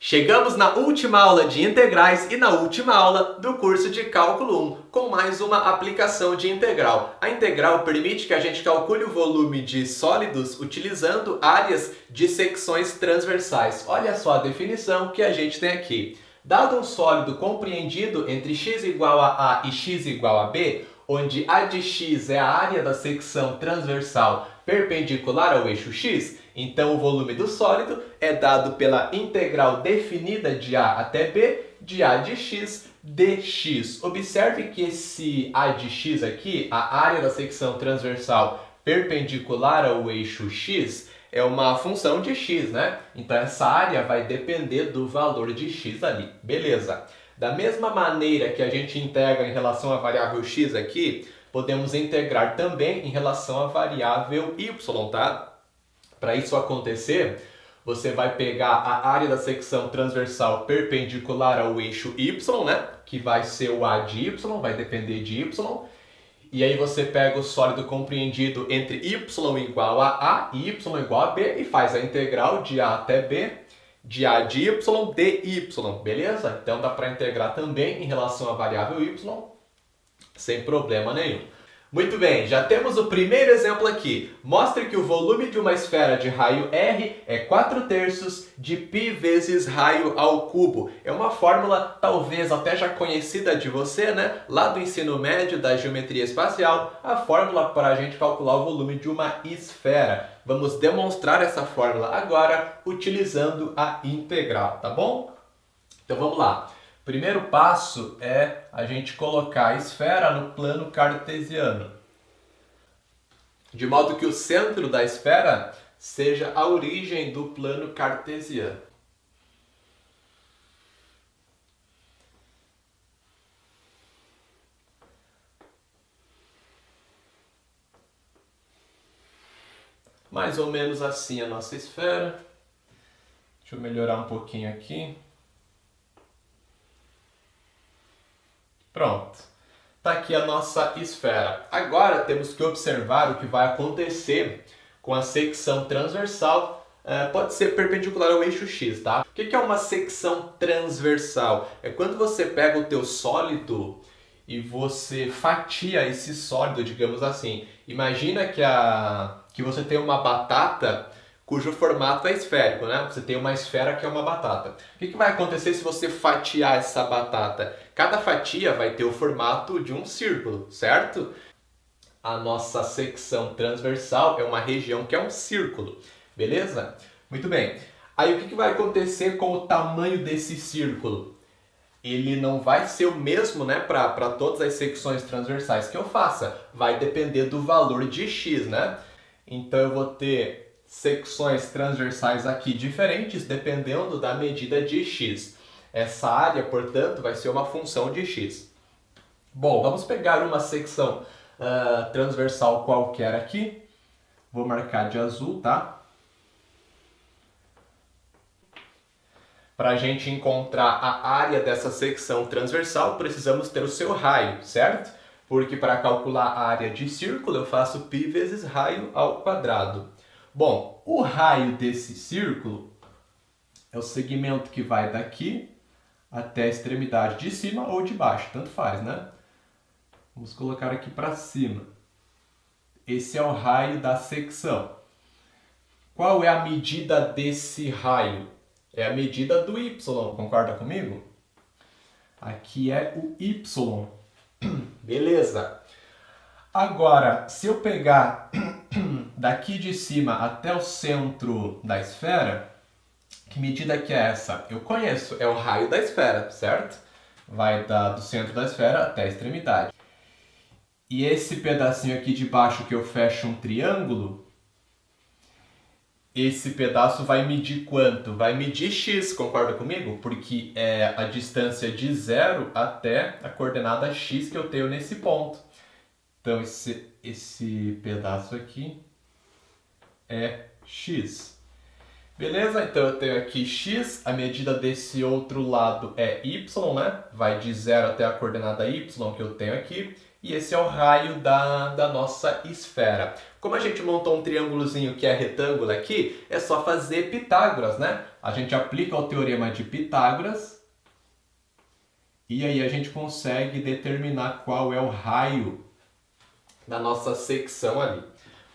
Chegamos na última aula de integrais e na última aula do curso de Cálculo 1, com mais uma aplicação de integral. A integral permite que a gente calcule o volume de sólidos utilizando áreas de secções transversais. Olha só a definição que a gente tem aqui. Dado um sólido compreendido entre x igual a A e x igual a B, onde A de x é a área da secção transversal perpendicular ao eixo x, então o volume do sólido é dado pela integral definida de A até B de A de x dx. Observe que esse A de x aqui, a área da secção transversal perpendicular ao eixo x, é uma função de x, né? Então essa área vai depender do valor de x ali. Beleza. Da mesma maneira que a gente integra em relação à variável x aqui, podemos integrar também em relação à variável y, tá? Para isso acontecer, você vai pegar a área da secção transversal perpendicular ao eixo y, né? Que vai ser o A de y, vai depender de y. E aí você pega o sólido compreendido entre y igual a A e y igual a B e faz a integral de A até B de A de y dy, beleza? Então dá para integrar também em relação à variável y sem problema nenhum. Muito bem, já temos o primeiro exemplo aqui. Mostre que o volume de uma esfera de raio R é 4/3 de π vezes raio ao cubo. É uma fórmula talvez até já conhecida de você, né? Lá do ensino médio da geometria espacial, a fórmula para a gente calcular o volume de uma esfera. Vamos demonstrar essa fórmula agora utilizando a integral, tá bom? Então vamos lá. Primeiro passo é a gente colocar a esfera no plano cartesiano, de modo que o centro da esfera seja a origem do plano cartesiano. Mais ou menos assim a nossa esfera. Deixa eu melhorar um pouquinho aqui. Pronto, está aqui a nossa esfera. Agora temos que observar o que vai acontecer com a secção transversal. Pode ser perpendicular ao eixo x, tá? O que é uma secção transversal? É quando você pega o teu sólido e você fatia esse sólido, digamos assim. Imagina que você tem uma batata cujo formato é esférico, né? Você tem uma esfera que é uma batata. O que vai acontecer se você fatiar essa batata? Cada fatia vai ter o formato de um círculo, certo? A nossa secção transversal é uma região que é um círculo, beleza? Muito bem. Aí o que vai acontecer com o tamanho desse círculo? Ele não vai ser o mesmo, né, para todas as secções transversais que eu faça. Vai depender do valor de x, né? Então eu vou ter secções transversais aqui diferentes dependendo da medida de x. Essa área, portanto, vai ser uma função de x. Bom, vamos pegar uma secção transversal qualquer aqui. Vou marcar de azul, tá? Para a gente encontrar a área dessa secção transversal, precisamos ter o seu raio, certo? Porque para calcular a área de círculo, eu faço π vezes raio ao quadrado. Bom, o raio desse círculo é o segmento que vai daqui até a extremidade de cima ou de baixo, tanto faz, né? Vamos colocar aqui para cima. Esse é o raio da secção. Qual é a medida desse raio? É a medida do y, concorda comigo? Aqui é o y. Beleza. Agora, se eu pegar daqui de cima até o centro da esfera, que medida que é essa? Eu conheço, é o raio da esfera, certo? Vai do centro da esfera até a extremidade. E esse pedacinho aqui de baixo que eu fecho um triângulo, esse pedaço vai medir quanto? Vai medir x, concorda comigo? Porque é a distância de 0 até a coordenada x que eu tenho nesse ponto. Então esse pedaço aqui é x. Beleza? Então eu tenho aqui x, a medida desse outro lado é y, né? Vai de 0 até a coordenada y que eu tenho aqui. E esse é o raio da nossa esfera. Como a gente montou um triângulozinho que é retângulo aqui, é só fazer Pitágoras, né? A gente aplica o teorema de Pitágoras e aí a gente consegue determinar qual é o raio da nossa secção ali.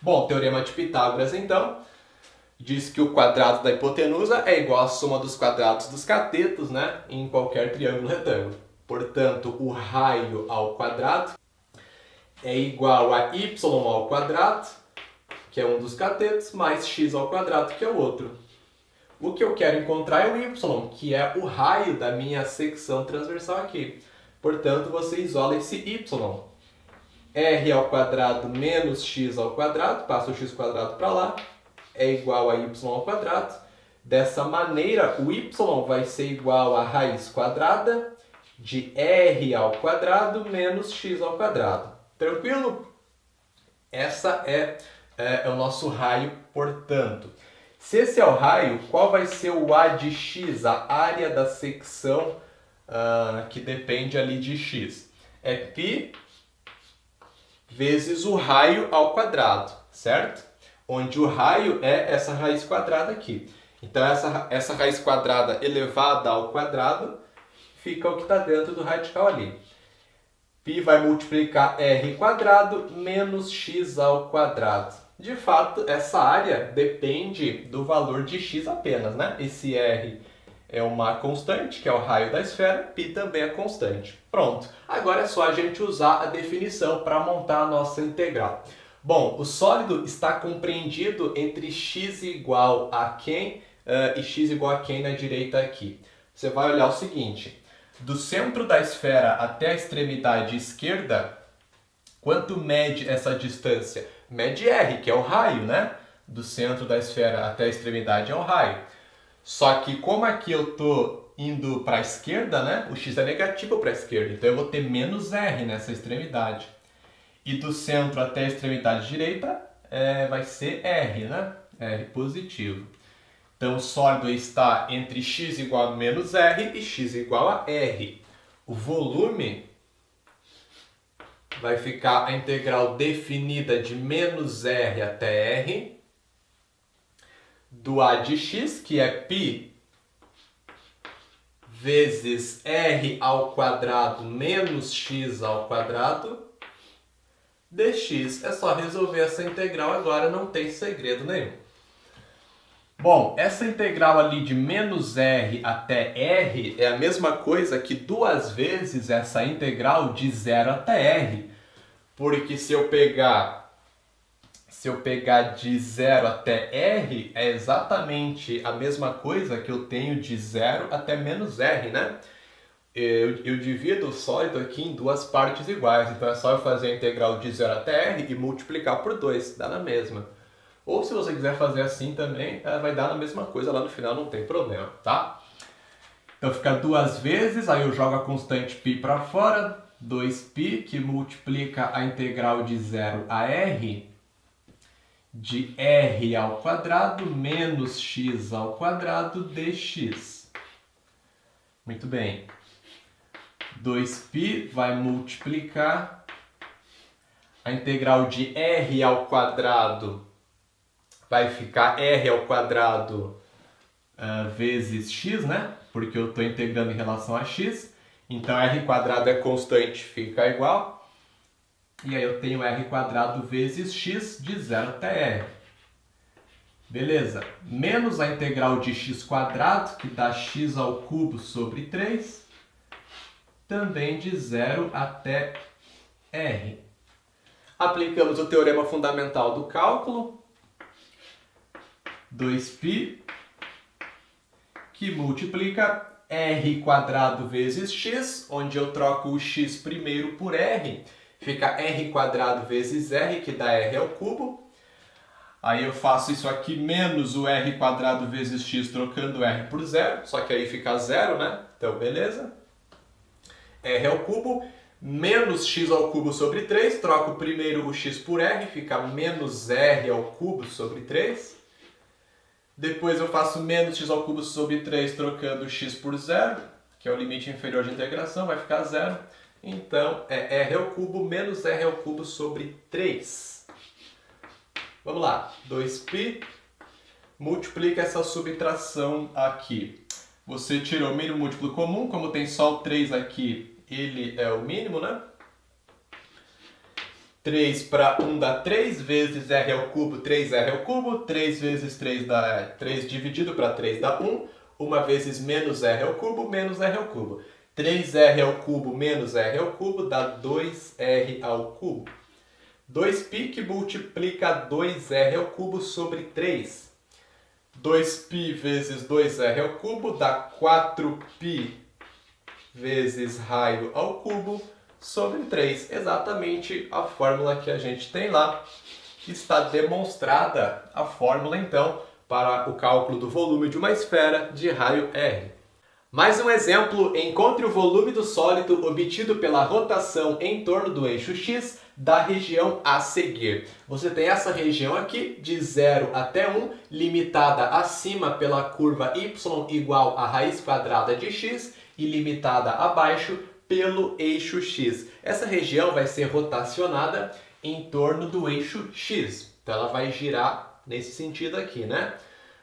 Bom, o teorema de Pitágoras, então, diz que o quadrado da hipotenusa é igual à soma dos quadrados dos catetos, né? Em qualquer triângulo retângulo. Portanto, o raio ao quadrado é igual a y ao quadrado, que é um dos catetos, mais x ao quadrado, que é o outro. O que eu quero encontrar é o y, que é o raio da minha secção transversal aqui. Portanto, você isola esse y. R ao quadrado menos x ao quadrado, passa o x quadrado para lá, é igual a y ao quadrado. Dessa maneira, o y vai ser igual a raiz quadrada de r ao quadrado menos x ao quadrado. Tranquilo? Essa é o nosso raio, portanto. Se esse é o raio, qual vai ser o A de x, a área da secção que depende ali de x? É π vezes o raio ao quadrado, certo? Onde o raio é essa raiz quadrada aqui. Então, essa raiz quadrada elevada ao quadrado fica o que está dentro do radical ali. π vai multiplicar r quadrado menos x ao quadrado. De fato, essa área depende do valor de x apenas, né? Esse r é uma constante, que é o raio da esfera, π também é constante. Pronto. Agora é só a gente usar a definição para montar a nossa integral. Bom, o sólido está compreendido entre x igual a quem e x igual a quem na direita aqui. Você vai olhar o seguinte, do centro da esfera até a extremidade esquerda, quanto mede essa distância? Mede r, que é o raio, né? Do centro da esfera até a extremidade é o raio. Só que como aqui eu estou indo para a esquerda, né? O x é negativo para a esquerda, então eu vou ter menos r nessa extremidade. E do centro até a extremidade direita vai ser r, né? R positivo. Então o sólido está entre x igual a menos r e x igual a r. O volume vai ficar a integral definida de menos r até r do A de x, que é π vezes r ao quadrado menos x ao quadrado dx. É só resolver essa integral agora, não tem segredo nenhum. Bom, essa integral ali de menos r até r é a mesma coisa que duas vezes essa integral de 0 até r. Porque se eu pegar de 0 até r, é exatamente a mesma coisa que eu tenho de 0 até menos r, né? Eu divido o sólido aqui em duas partes iguais, então é só eu fazer a integral de 0 até r e multiplicar por 2, dá na mesma. Ou se você quiser fazer assim também, vai dar na mesma coisa lá no final, não tem problema, tá? Então fica duas vezes, aí eu jogo a constante π para fora, 2π, que multiplica a integral de 0 a r, de r ao quadrado menos x ao quadrado dx. Muito bem. 2π vai multiplicar a integral de r ao quadrado, vai ficar r ao quadrado vezes x, né? Porque eu estou integrando em relação a x. Então r quadrado é constante, fica igual. E aí eu tenho r quadrado vezes x de 0 até r. Beleza. Menos a integral de x quadrado, que dá x ao cubo sobre 3, também de 0 até r. Aplicamos o teorema fundamental do cálculo. 2π, que multiplica r quadrado vezes x, onde eu troco o x primeiro por r, fica r quadrado vezes r, que dá r ao cubo. Aí eu faço isso aqui menos o r quadrado vezes x, trocando r por 0, só que aí fica 0, né? Então, beleza. R ao cubo, menos x ao cubo sobre 3, troco primeiro o x por r, fica menos r ao cubo sobre 3. Depois eu faço menos x ao cubo sobre 3 trocando x por 0, que é o limite inferior de integração, vai ficar 0. Então, é r ao cubo menos r ao cubo sobre 3. Vamos lá, 2π, multiplica essa subtração aqui. Você tirou o mínimo múltiplo comum, como tem só o 3 aqui, ele é o mínimo, né? 3 para 1 dá 3, vezes r ao cubo, 3r ao cubo, 3 vezes 3 dá 3 dividido para 3 dá 1, 1 vezes menos r ao cubo, menos r ao cubo. 3r ao cubo menos r ao cubo dá 2r ao cubo. 2π que multiplica 2r ao cubo sobre 3. 2π vezes 2r ao cubo dá 4π vezes raio ao cubo sobre 3. Exatamente a fórmula que a gente tem lá. Está demonstrada a fórmula, então, para o cálculo do volume de uma esfera de raio R. Mais um exemplo: encontre o volume do sólido obtido pela rotação em torno do eixo X da região a seguir. Você tem essa região aqui, de 0 até 1, limitada acima pela curva y igual a raiz quadrada de x e limitada abaixo pelo eixo X. Essa região vai ser rotacionada em torno do eixo X. Então ela vai girar nesse sentido aqui, né?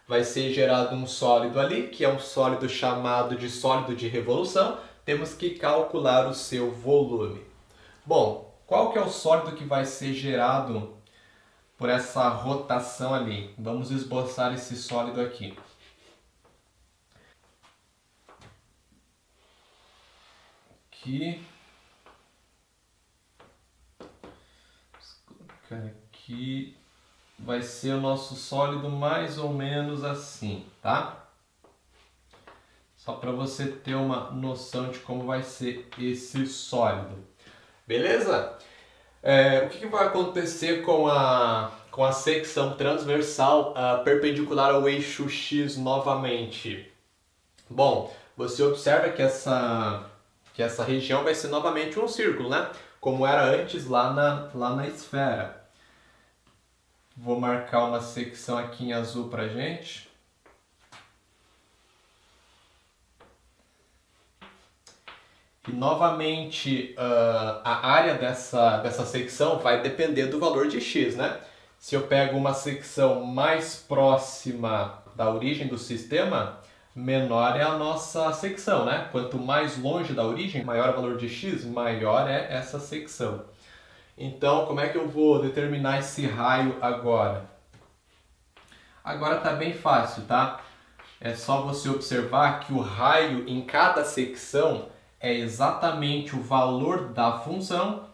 Vai ser gerado um sólido ali, que é um sólido chamado de sólido de revolução. Temos que calcular o seu volume. Bom, qual que é o sólido que vai ser gerado por essa rotação ali? Vamos esboçar esse sólido aqui. Aqui vai ser o nosso sólido mais ou menos assim, tá? Só para você ter uma noção de como vai ser esse sólido. Beleza? O que vai acontecer com a secção transversal perpendicular ao eixo X novamente? Bom, você observa que essa região vai ser novamente um círculo, né? Como era antes lá na esfera. Vou marcar uma secção aqui em azul pra gente. E novamente a área dessa secção vai depender do valor de x, né? Se eu pego uma secção mais próxima da origem do sistema, menor é a nossa secção, né? Quanto mais longe da origem, maior o valor de x, maior é essa secção. Então, como é que eu vou determinar esse raio agora? Agora tá bem fácil, tá? É só você observar que o raio em cada secção é exatamente o valor da função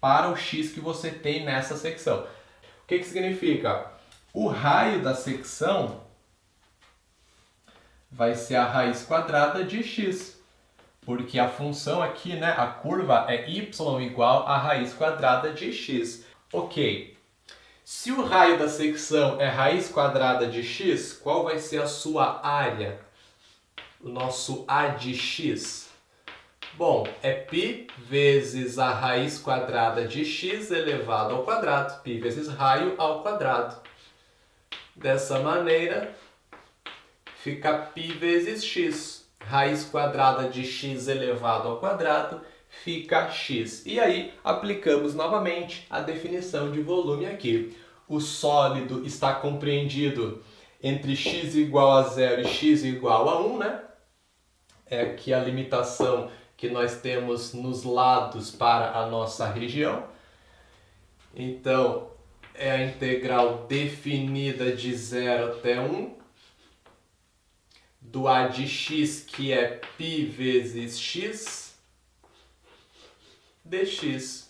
para o x que você tem nessa secção. O que significa? O raio da secção vai ser a raiz quadrada de x. Porque a função aqui, né, a curva é y igual a raiz quadrada de x. Ok. Se o raio da secção é raiz quadrada de x, qual vai ser a sua área? O nosso a de x? Bom, é π vezes a raiz quadrada de x elevado ao quadrado. Π vezes raio ao quadrado. Dessa maneira, fica π vezes x. Raiz quadrada de x elevado ao quadrado fica x. E aí aplicamos novamente a definição de volume aqui. O sólido está compreendido entre x igual a 0 e x igual a 1, né? É aqui a limitação que nós temos nos lados para a nossa região. Então, é a integral definida de 0 até 1. Do a de x, que é π vezes x, dx.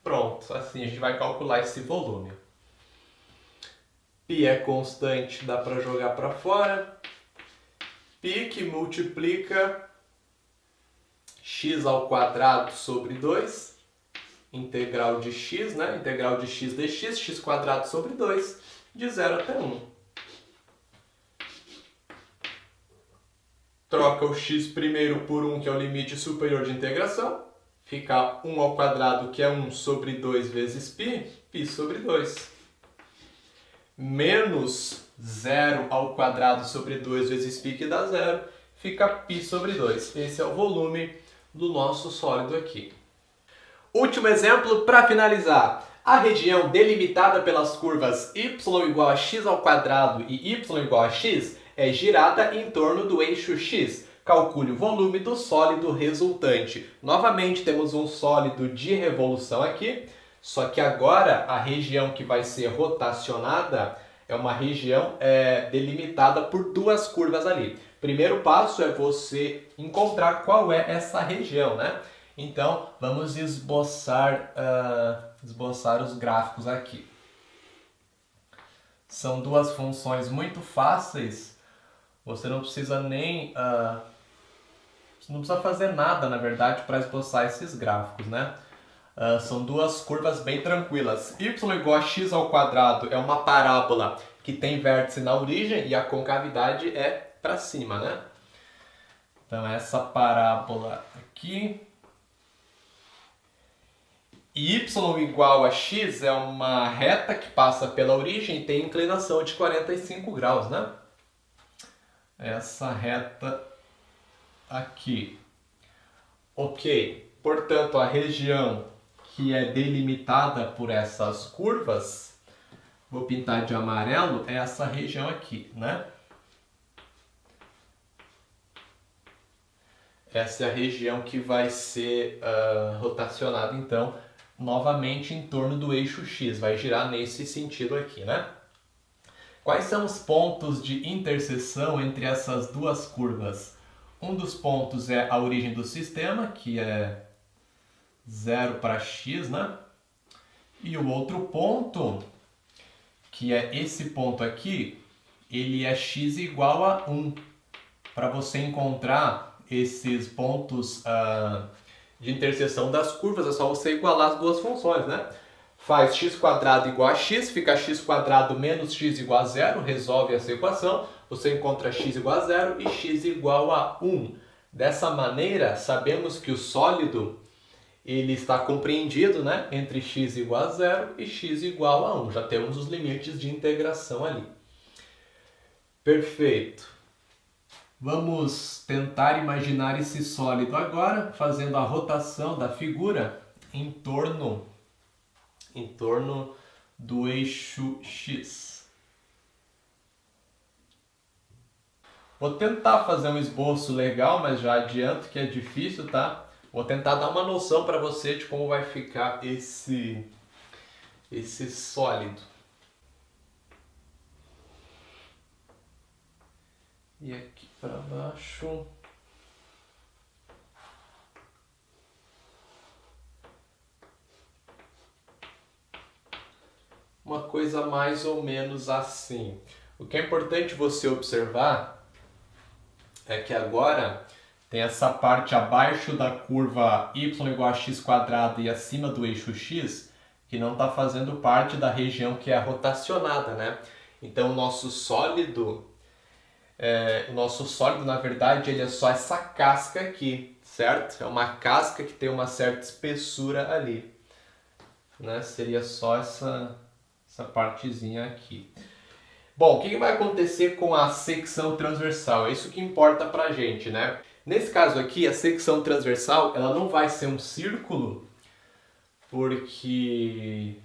Pronto, assim a gente vai calcular esse volume. π é constante, dá para jogar para fora. π que multiplica x ao quadrado sobre 2, integral de x, né? Integral de x dx, x quadrado sobre 2, de 0 até 1. Troca o x primeiro por 1, que é o limite superior de integração. Fica 1 ao quadrado, que é 1 sobre 2 vezes π, π sobre 2. Menos 0 ao quadrado sobre 2 vezes π, que dá 0. Fica π sobre 2. Esse é o volume do nosso sólido aqui. Último exemplo para finalizar. A região delimitada pelas curvas y igual a x ao quadrado e y igual a x é girada em torno do eixo x. Calcule o volume do sólido resultante. Novamente temos um sólido de revolução aqui, só que agora a região que vai ser rotacionada é uma região delimitada por duas curvas ali. Primeiro passo é você encontrar qual é essa região, né? Então, vamos esboçar os gráficos aqui. São duas funções muito fáceis. Você não precisa não precisa fazer nada, na verdade, para esboçar esses gráficos, né? São duas curvas bem tranquilas. Y igual a x ao quadrado é uma parábola que tem vértice na origem e a concavidade é para cima, né? Então, essa parábola aqui. Y igual a x é uma reta que passa pela origem e tem inclinação de 45 graus, né? Essa reta aqui. Ok, portanto, a região que é delimitada por essas curvas, vou pintar de amarelo, é essa região aqui, né? Essa é a região que vai ser rotacionada, então, novamente em torno do eixo x, vai girar nesse sentido aqui, né? Quais são os pontos de interseção entre essas duas curvas? Um dos pontos é a origem do sistema, que é 0 para x, né? E o outro ponto, que é esse ponto aqui, ele é x igual a 1. Para você encontrar esses pontos de interseção das curvas, é só você igualar as duas funções, né? Faz x² igual a x, fica x² menos x igual a 0, resolve essa equação, você encontra x igual a 0 e x igual a 1. Dessa maneira, sabemos que o sólido ele está compreendido, né, entre x igual a 0 e x igual a 1. Já temos os limites de integração ali. Perfeito. Vamos tentar imaginar esse sólido agora, fazendo a rotação da figura em torno do eixo x. Vou tentar fazer um esboço legal, mas já adianto que é difícil, tá? Vou tentar dar uma noção para você de como vai ficar esse sólido. E aqui para baixo. Uma coisa mais ou menos assim. O que é importante você observar é que agora tem essa parte abaixo da curva y igual a x² e acima do eixo x, que não está fazendo parte da região que é rotacionada, né? Então, o nosso sólido, na verdade, ele é só essa casca aqui, certo? É uma casca que tem uma certa espessura ali, né? Seria só essa partezinha aqui. Bom, o que vai acontecer com a secção transversal? É isso que importa pra gente, né? Nesse caso aqui, a secção transversal ela não vai ser um círculo, porque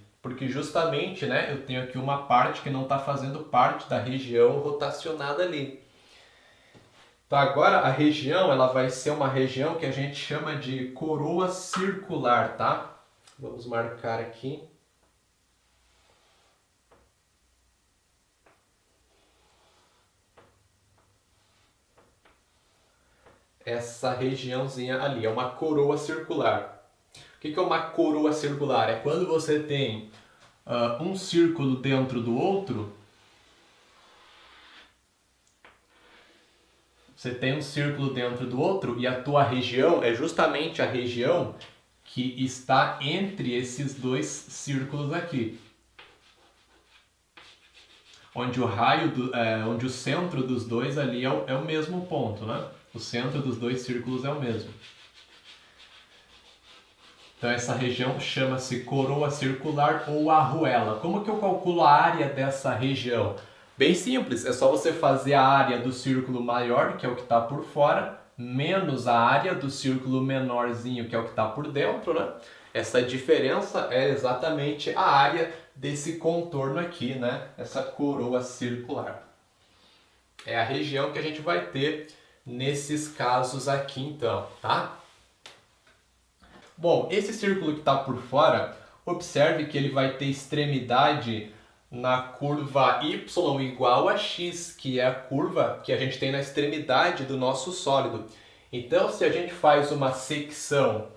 justamente, né, eu tenho aqui uma parte que não está fazendo parte da região rotacionada ali. Então agora a região ela vai ser uma região que a gente chama de coroa circular, tá? Vamos marcar aqui. Essa regiãozinha ali, é uma coroa circular. O que é uma coroa circular? É quando você tem um círculo dentro do outro. Você tem um círculo dentro do outro e a tua região é justamente a região que está entre esses dois círculos aqui. Onde onde o centro dos dois ali é o mesmo ponto, né? O centro dos dois círculos é o mesmo. Então essa região chama-se coroa circular ou arruela. Como que eu calculo a área dessa região? Bem simples, é só você fazer a área do círculo maior, que é o que está por fora, menos a área do círculo menorzinho, que é o que está por dentro, né? Essa diferença é exatamente a área desse contorno aqui, né? Essa coroa circular. É a região que a gente vai ter nesses casos aqui, então, tá? Bom, esse círculo que está por fora, observe que ele vai ter extremidade na curva y igual a x, que é a curva que a gente tem na extremidade do nosso sólido. Então, se a gente faz uma secção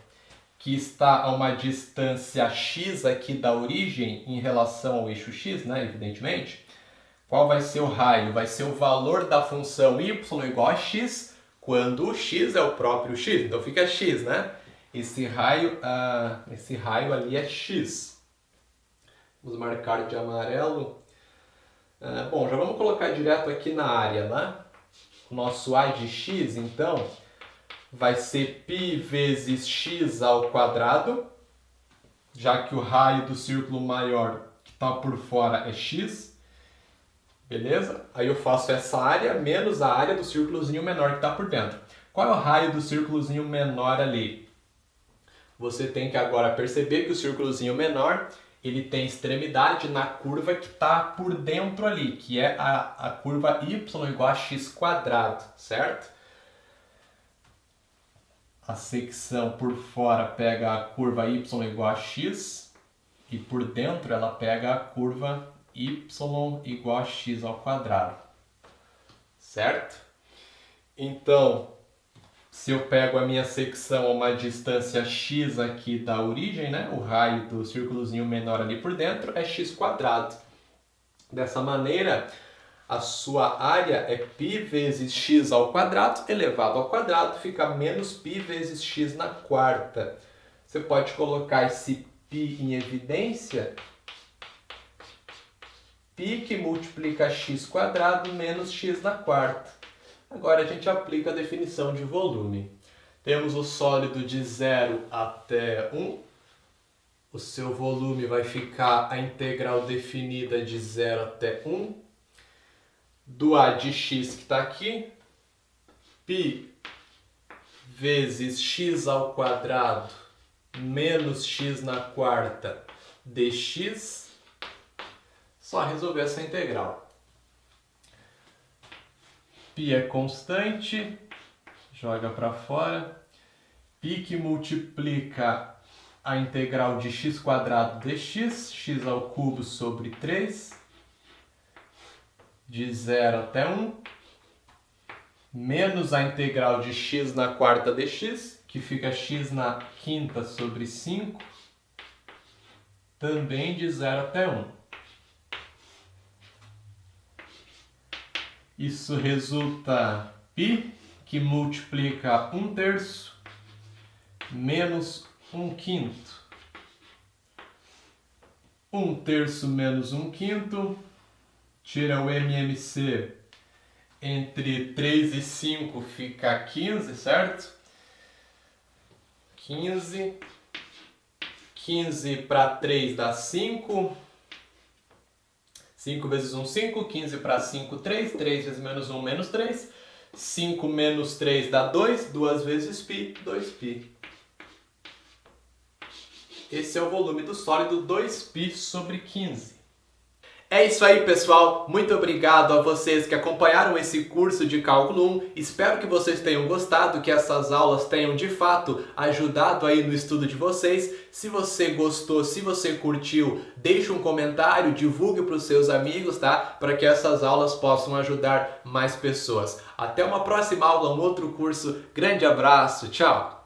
que está a uma distância x aqui da origem em relação ao eixo x, né, evidentemente, qual vai ser o raio? Vai ser o valor da função y igual a x, quando o x é o próprio x. Então fica x, né? Esse raio ali é x. Vamos marcar de amarelo. Bom, já vamos colocar direto aqui na área, né? O nosso a de x, então, vai ser π vezes x ao quadrado, já que o raio do círculo maior que está por fora é x. Beleza? Aí eu faço essa área menos a área do círculozinho menor que está por dentro. Qual é o raio do círculozinho menor ali? Você tem que agora perceber que o círculozinho menor ele tem extremidade na curva que está por dentro ali, que é a curva y igual a x quadrado, certo? A secção por fora pega a curva y igual a x e por dentro ela pega a curva y igual a x ao quadrado, certo? Então, se eu pego a minha secção a uma distância x aqui da origem, né, o raio do círculozinho menor ali por dentro é x quadrado. Dessa maneira, a sua área é π vezes x ao quadrado elevado ao quadrado, fica menos π vezes x na quarta. Você pode colocar esse π em evidência. π que multiplica x quadrado menos x na quarta. Agora a gente aplica a definição de volume. Temos o sólido de 0 até 1. O seu volume vai ficar a integral definida de 0 até 1. Do a de x que está aqui, π vezes x ao quadrado menos x na quarta dx. Só resolver essa integral. π é constante, joga para fora. π que multiplica a integral de x quadrado dx, x ao cubo sobre 3, de 0 até 1, menos a integral de x na quarta dx, que fica x na quinta sobre 5, também de 0 até 1. Isso resulta π, que multiplica 1/3 menos 1/5. 1/3 menos 1/5, tira o MMC, entre 3 e 5 fica 15, certo? 15. 15 para 3 dá 5. 5 vezes 1, 5. 15 para 5, 3. 3 vezes menos 1, menos 3. 5 menos 3 dá 2. 2 vezes π, 2π. Esse é o volume do sólido, 2π sobre 15. É isso aí, pessoal. Muito obrigado a vocês que acompanharam esse curso de Cálculo 1. Espero que vocês tenham gostado, que essas aulas tenham de fato ajudado aí no estudo de vocês. Se você gostou, se você curtiu, deixe um comentário, divulgue para os seus amigos, tá? Para que essas aulas possam ajudar mais pessoas. Até uma próxima aula, um outro curso. Grande abraço, tchau!